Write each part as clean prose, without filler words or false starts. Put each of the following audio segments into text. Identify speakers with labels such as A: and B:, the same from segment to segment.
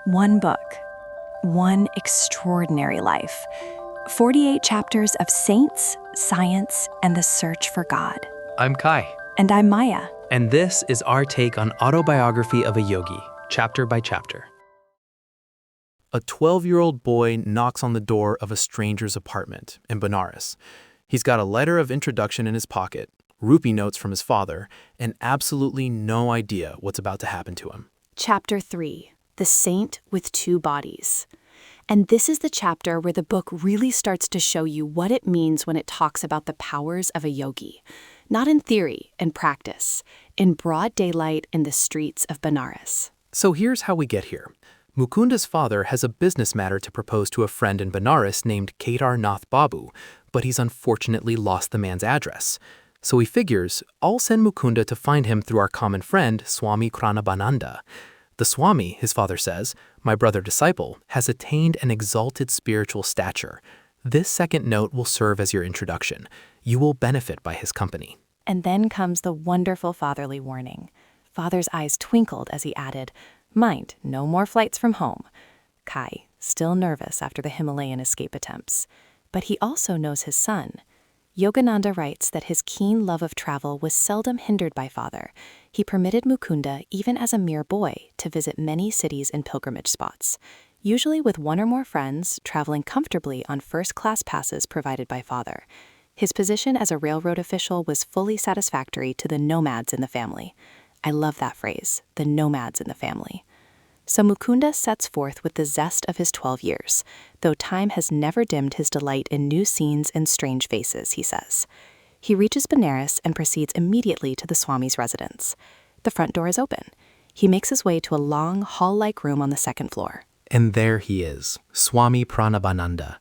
A: One book, one extraordinary life. 48 chapters of saints, science, and the search for God.
B: I'm Kai,
A: And I'm Maya.
B: and this is our take on Autobiography of a Yogi, chapter by chapter. A 12-year-old boy knocks on the door of a stranger's apartment in Benares. He's got a letter of introduction in his pocket, rupee notes from his father, and absolutely no idea what's about to happen to him.
A: Chapter 3, The Saint with Two Bodies. And this is the chapter where the book really starts to show you what it means when it talks about the powers of a yogi. Not in theory and practice, in broad daylight in the streets of Benares.
B: So here's how we get here. Mukunda's father has a business matter to propose to a friend in Benares named Nath Babu, but he's unfortunately lost the man's address. So he figures, I'll send Mukunda to find him through our common friend, Swami Pranabananda. The Swami, his father says, my brother disciple, has attained an exalted spiritual stature. This second note will serve as your introduction. You will benefit by his company.
A: And then comes the wonderful fatherly warning. Father's eyes twinkled as he added, mind, no more flights from home. Kai, still nervous after the Himalayan escape attempts. But he also knows his son. Yogananda writes that his keen love of travel was seldom hindered by father. He permitted Mukunda, even as a mere boy, to visit many cities and pilgrimage spots, usually with one or more friends, traveling comfortably on first-class passes provided by father. His position as a railroad official was fully satisfactory to the nomads in the family. I love that phrase, the nomads in the family. So Mukunda sets forth with the zest of his 12 years, though time has never dimmed his delight in new scenes and strange faces, he says. He reaches Benares and proceeds immediately to the Swami's residence. The front door is open. He makes his way to a long, hall-like room on the second floor.
B: And there he is, Swami Pranabananda,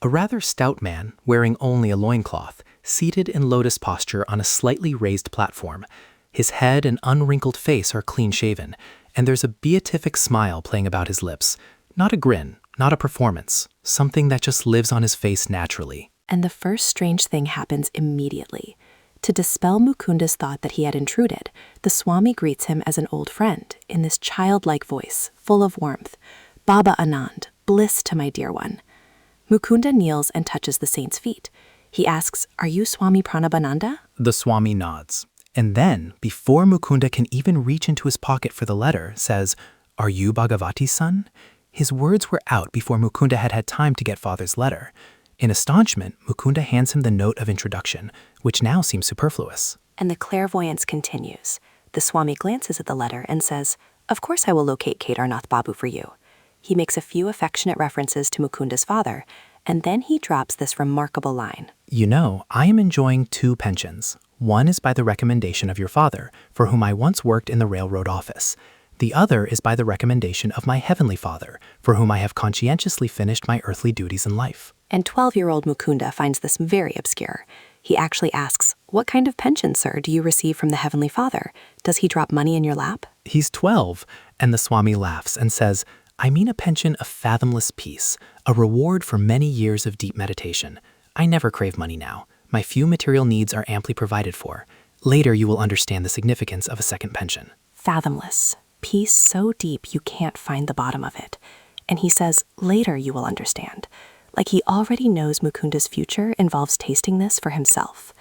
B: a rather stout man wearing only a loincloth, seated in lotus posture on a slightly raised platform. His head and unwrinkled face are clean-shaven, and there's a beatific smile playing about his lips. Not a grin, not a performance, something that just lives on his face naturally.
A: And the first strange thing happens immediately. To dispel Mukunda's thought that he had intruded, the Swami greets him as an old friend, in this childlike voice, full of warmth. Baba Anand, bliss to my dear one. Mukunda kneels and touches the saint's feet. He asks, are you Swami Pranabananda?
B: The Swami nods. And then, before Mukunda can even reach into his pocket for the letter, says, are you Bhagavati's son? His words were out before Mukunda had had time to get father's letter. In astonishment, Mukunda hands him the note of introduction, which now seems superfluous.
A: And the clairvoyance continues. The Swami glances at the letter and says, of course I will locate Nath Babu for you. He makes a few affectionate references to Mukunda's father, and then he drops this remarkable line.
B: You know, I am enjoying two pensions. One is by the recommendation of your father, for whom I once worked in the railroad office. The other is by the recommendation of my heavenly father, for whom I have conscientiously finished my earthly duties in life.
A: And 12-year-old Mukunda finds this very obscure. He actually asks, what kind of pension, sir, do you receive from the heavenly father? Does he drop money in your lap?
B: He's 12, and the Swami laughs and says, I mean a pension of fathomless peace, a reward for many years of deep meditation. I never crave money now. My few material needs are amply provided for. Later you will understand the significance of a second pension.
A: Fathomless. Peace so deep you can't find the bottom of it. And he says, later you will understand. Like he already knows Mukunda's future involves tasting this for himself.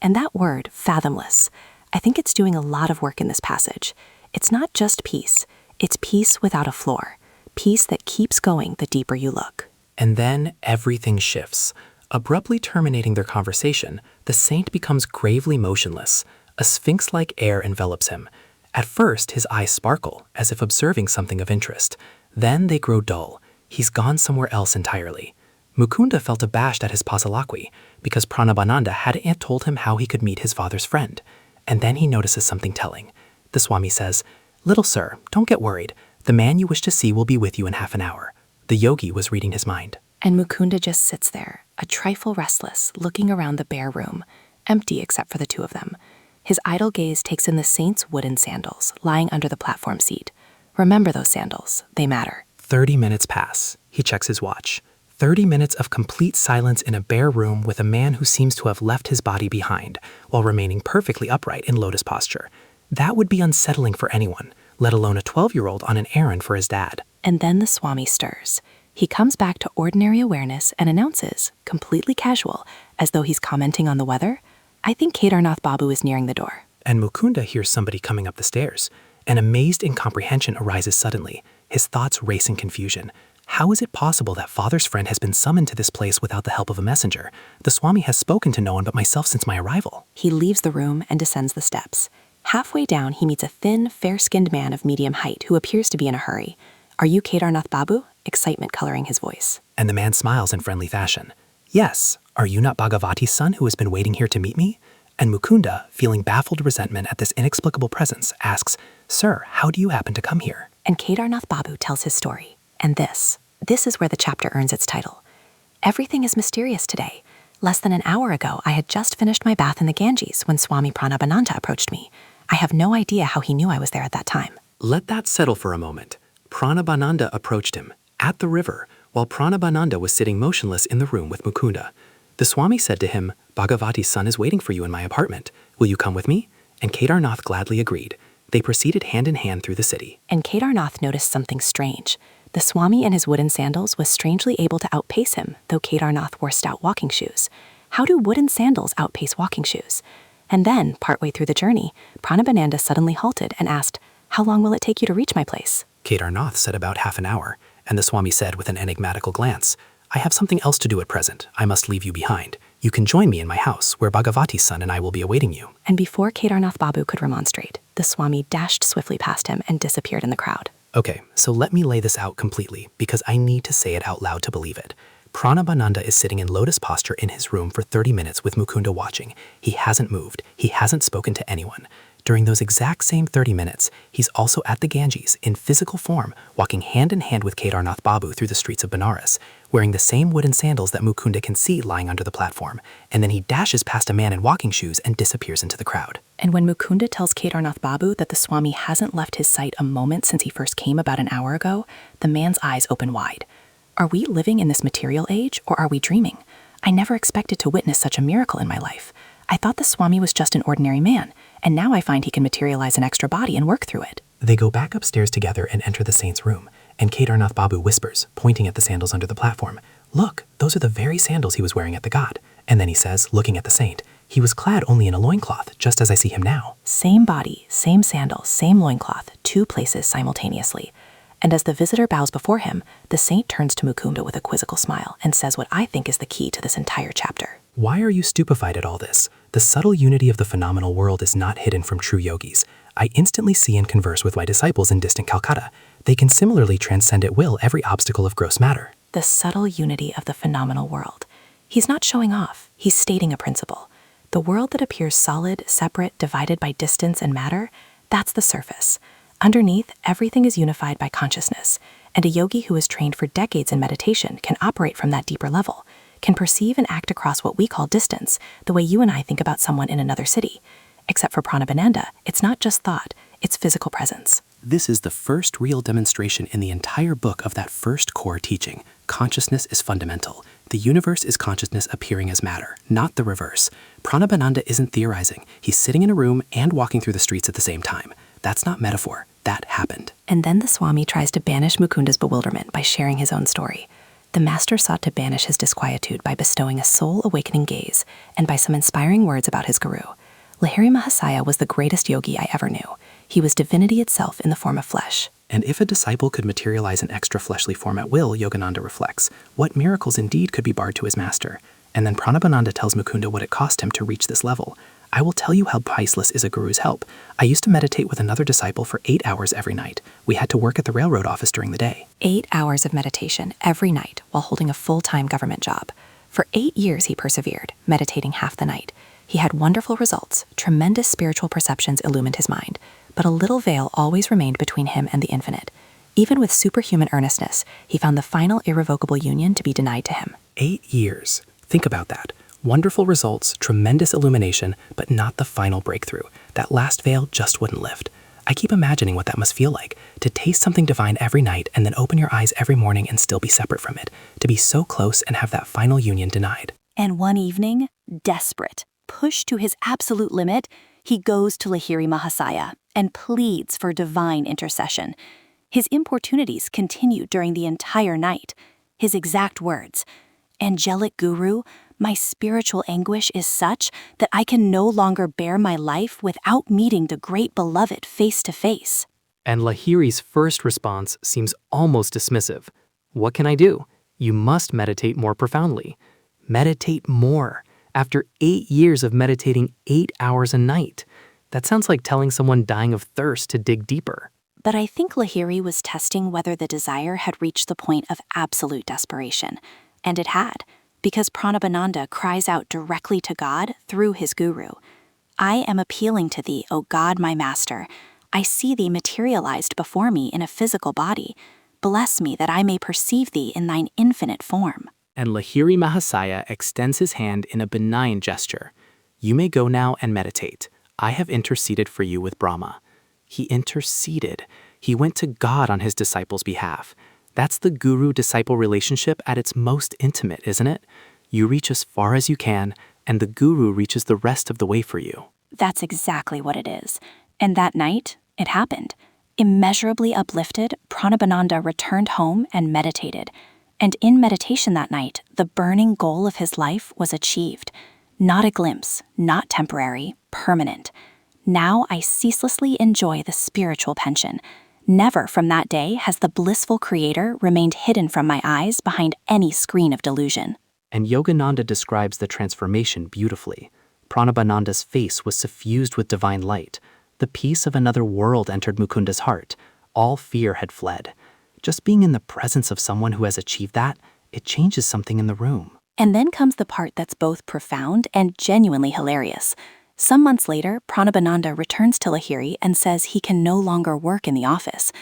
A: And that word, fathomless, I think it's doing a lot of work in this passage. It's not just peace. It's peace without a floor. Peace that keeps going the deeper you look.
B: And then everything shifts. Abruptly terminating their conversation, the saint becomes gravely motionless. A sphinx-like air envelops him. At first, his eyes sparkle, as if observing something of interest. Then they grow dull. He's gone somewhere else entirely. Mukunda felt abashed at his paucity, because Pranabananda hadn't yet told him how he could meet his father's friend. And then he notices something telling. The Swami says, little sir, don't get worried. The man you wish to see will be with you in half an hour. The yogi was reading his mind.
A: And Mukunda just sits there, a trifle restless, looking around the bare room, empty except for the two of them. His idle gaze takes in the saint's wooden sandals, lying under the platform seat. Remember those sandals, they matter.
B: 30 minutes pass. He checks his watch. 30 minutes of complete silence in a bare room with a man who seems to have left his body behind, while remaining perfectly upright in lotus posture. That would be unsettling for anyone, let alone a 12-year-old on an errand for his dad.
A: And then the Swami stirs. He comes back to ordinary awareness and announces, completely casual, as though he's commenting on the weather, "I think Kedarnath Babu is nearing the door."
B: And Mukunda hears somebody coming up the stairs. An amazed incomprehension arises suddenly. His thoughts race in confusion. How is it possible that Father's friend has been summoned to this place without the help of a messenger? The Swami has spoken to no one but myself since my arrival.
A: He leaves the room and descends the steps. Halfway down, he meets a thin, fair-skinned man of medium height who appears to be in a hurry. "Are you Kedarnath Babu?" Excitement coloring his voice.
B: And the man smiles in friendly fashion. "Yes, are you not Bhagavati's son who has been waiting here to meet me?" And Mukunda, feeling baffled resentment at this inexplicable presence, asks, "Sir, how do you happen to come here?"
A: And Kedarnath Babu tells his story. And this is where the chapter earns its title. Everything is mysterious today. Less than an hour ago, I had just finished my bath in the Ganges when Swami Pranabananda approached me. I have no idea how he knew I was there at that time.
B: Let that settle for a moment. Pranabananda approached him, at the river, while Pranabananda was sitting motionless in the room with Mukunda. The Swami said to him, "Bhagavati's son is waiting for you in my apartment. Will you come with me?" And Kedarnath gladly agreed. They proceeded hand in hand through the city.
A: And Kedarnath noticed something strange. The Swami in his wooden sandals was strangely able to outpace him, though Kedarnath wore stout walking shoes. How do wooden sandals outpace walking shoes? And then, partway through the journey, Pranabananda suddenly halted and asked, "How long will it take you to reach my place?"
B: Kedarnath said about half an hour, and the Swami said with an enigmatical glance, "I have something else to do at present. I must leave you behind. You can join me in my house, where Bhagavati's son and I will be awaiting you."
A: And before Kedarnath Babu could remonstrate, the Swami dashed swiftly past him and disappeared in the crowd.
B: Okay, so let me lay this out completely, because I need to say it out loud to believe it. Pranabananda is sitting in lotus posture in his room for 30 minutes with Mukunda watching. He hasn't moved. He hasn't spoken to anyone. During those exact same 30 minutes, he's also at the Ganges in physical form, walking hand in hand with Kedarnath Babu through the streets of Benares, wearing the same wooden sandals that Mukunda can see lying under the platform. And then he dashes past a man in walking shoes and disappears into the crowd.
A: And when Mukunda tells Kedarnath Babu that the Swami hasn't left his sight a moment since he first came about an hour ago, the man's eyes open wide. Are we living in this material age, or are we dreaming? I never expected to witness such a miracle in my life. I thought the Swami was just an ordinary man, and now I find he can materialize an extra body and work through it.
B: They go back upstairs together and enter the saint's room, and Kedarnath Babu whispers, pointing at the sandals under the platform, "Look, those are the very sandals he was wearing at the god." And then he says, looking at the saint, "He was clad only in a loincloth, just as I see him now."
A: Same body, same sandals, same loincloth, two places simultaneously. And as the visitor bows before him, the saint turns to Mukunda with a quizzical smile and says what I think is the key to this entire chapter.
B: "Why are you stupefied at all this? The subtle unity of the phenomenal world is not hidden from true yogis. I instantly see and converse with my disciples in distant Calcutta. They can similarly transcend at will every obstacle of gross matter."
A: The subtle unity of the phenomenal world. He's not showing off, he's stating a principle. The world that appears solid, separate, divided by distance and matter, that's the surface. Underneath, everything is unified by consciousness, and a yogi who has trained for decades in meditation can operate from that deeper level, can perceive and act across what we call distance, the way you and I think about someone in another city. Except for Pranabananda, it's not just thought, it's physical presence.
B: This is the first real demonstration in the entire book of that first core teaching. Consciousness is fundamental. The universe is consciousness appearing as matter, not the reverse. Pranabananda isn't theorizing. He's sitting in a room and walking through the streets at the same time. That's not metaphor. That happened.
A: And then the Swami tries to banish Mukunda's bewilderment by sharing his own story. The master sought to banish his disquietude by bestowing a soul-awakening gaze and by some inspiring words about his guru. Lahiri Mahasaya was the greatest yogi I ever knew. He was divinity itself in the form of flesh.
B: And if a disciple could materialize an extra fleshly form at will, Yogananda reflects, what miracles indeed could be barred to his master? And then Pranabananda tells Mukunda what it cost him to reach this level. "I will tell you how priceless is a guru's help. I used to meditate with another disciple for 8 hours every night. We had to work at the railroad office during the day."
A: 8 hours of meditation every night while holding a full-time government job. For 8 years he persevered, meditating half the night. He had wonderful results, tremendous spiritual perceptions illumined his mind, but a little veil always remained between him and the infinite. Even with superhuman earnestness, he found the final irrevocable union to be denied to him.
B: 8 years. Think about that. Wonderful results, tremendous illumination, but not the final breakthrough. That last veil just wouldn't lift. I keep imagining what that must feel like, to taste something divine every night and then open your eyes every morning and still be separate from it, to be so close and have that final union denied.
C: And one evening, desperate, pushed to his absolute limit, He goes to Lahiri Mahasaya and pleads for divine intercession. His importunities continue during the entire night. His exact words, "Angelic Guru, my spiritual anguish is such that I can no longer bear my life without meeting the great beloved face to face."
B: And Lahiri's first response seems almost dismissive. What can I do? You must meditate more profoundly. Meditate more. After 8 years of meditating 8 hours a night. That sounds like telling someone dying of thirst to dig deeper.
C: But I think Lahiri was testing whether the desire had reached the point of absolute desperation. And it had, because Pranabananda cries out directly to God through his guru. "I am appealing to thee, O God, my master. I see thee materialized before me in a physical body. Bless me that I may perceive thee in thine infinite form."
B: And Lahiri Mahasaya extends his hand in a benign gesture. "You may go now and meditate. I have interceded for you with Brahma." He interceded. He went to God on his disciples' behalf. That's the guru-disciple relationship at its most intimate, isn't it? You reach as far as you can, and the guru reaches the rest of the way for you.
C: That's exactly what it is. And that night, it happened. Immeasurably uplifted, Pranabananda returned home and meditated. And in meditation that night, the burning goal of his life was achieved. Not a glimpse, not temporary, permanent. Now I ceaselessly enjoy the spiritual pension. Never from that day has the blissful creator remained hidden from my eyes behind any screen of delusion.
B: And Yogananda describes the transformation beautifully. Pranabananda's face was suffused with divine light. The peace of another world entered Mukunda's heart. All fear had fled. Just being in the presence of someone who has achieved that, it changes something in the room.
C: And then comes the part that's both profound and genuinely hilarious. Some months later, Pranabananda returns to Lahiri and says he can no longer work in the office.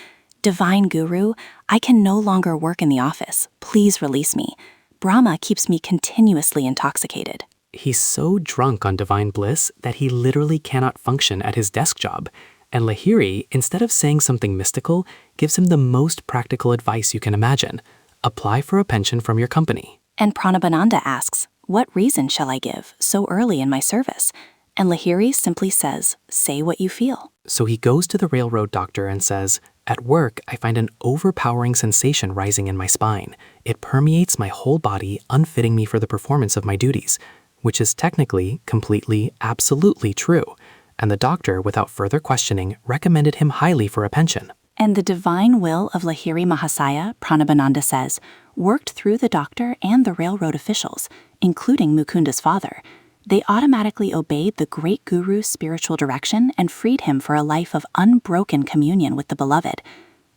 C: "Divine Guru, I can no longer work in the office. Please release me. Brahma keeps me continuously intoxicated."
B: He's so drunk on divine bliss that he literally cannot function at his desk job. And Lahiri, instead of saying something mystical, gives him the most practical advice you can imagine. Apply for a pension from your company.
C: And Pranabananda asks, "What reason shall I give so early in my service?" And Lahiri simply says, "Say what you feel."
B: So he goes to the railroad doctor and says, "At work, I find an overpowering sensation rising in my spine. It permeates my whole body, unfitting me for the performance of my duties," which is technically, completely, absolutely true. And the doctor, without further questioning, recommended him highly for a pension.
C: And the divine will of Lahiri Mahasaya, Pranabananda says, worked through the doctor and the railroad officials, including Mukunda's father. They automatically obeyed the great guru's spiritual direction and freed him for a life of unbroken communion with the beloved.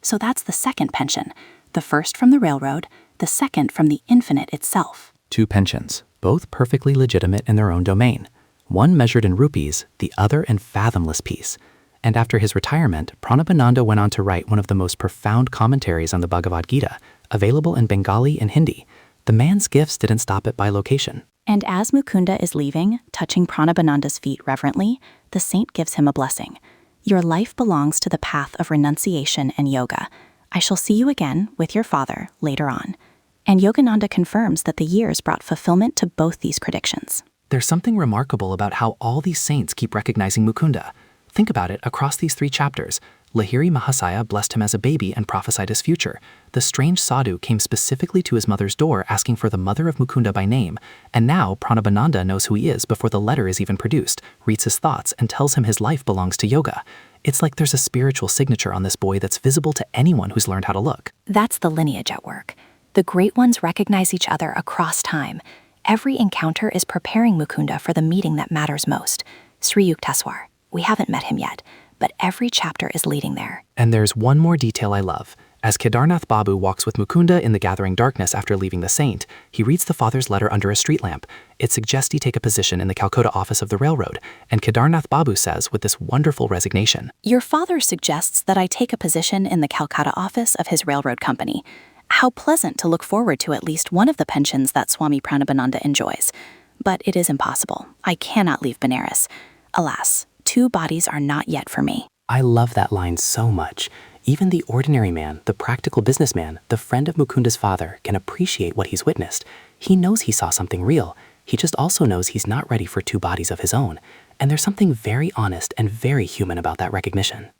C: So that's the second pension, the first from the railroad, the second from the infinite itself.
B: 2 pensions, both perfectly legitimate in their own domain. One measured in rupees, the other in fathomless peace. And after his retirement, Pranabananda went on to write one of the most profound commentaries on the Bhagavad Gita, available in Bengali and Hindi. The man's gifts didn't stop at bilocation.
C: And as Mukunda is leaving, touching Pranabananda's feet reverently, the saint gives him a blessing. "Your life belongs to the path of renunciation and yoga. I shall see you again with your father later on." And Yogananda confirms that the years brought fulfillment to both these predictions.
B: There's something remarkable about how all these saints keep recognizing Mukunda. Think about it across these 3 chapters. Lahiri Mahasaya blessed him as a baby and prophesied his future. The strange sadhu came specifically to his mother's door asking for the mother of Mukunda by name. And now Pranabananda knows who he is before the letter is even produced, reads his thoughts, and tells him his life belongs to yoga. It's like there's a spiritual signature on this boy that's visible to anyone who's learned how to look.
C: That's the lineage at work. The great ones recognize each other across time. Every encounter is preparing Mukunda for the meeting that matters most. Sri Yuktaswar. We haven't met him yet, but every chapter is leading there.
B: And there's one more detail I love. As Kedarnath Babu walks with Mukunda in the gathering darkness after leaving the saint, he reads the father's letter under a street lamp. It suggests he take a position in the Calcutta office of the railroad, and Kedarnath Babu says with this wonderful resignation,
C: "Your father suggests that I take a position in the Calcutta office of his railroad company. How pleasant to look forward to at least one of the pensions that Swami Pranabananda enjoys. But it is impossible. I cannot leave Benares. Alas, 2 bodies are not yet for me."
B: I love that line so much. Even the ordinary man, the practical businessman, the friend of Mukunda's father, can appreciate what he's witnessed. He knows he saw something real. He just also knows he's not ready for two bodies of his own, and there's something very honest and very human about that recognition.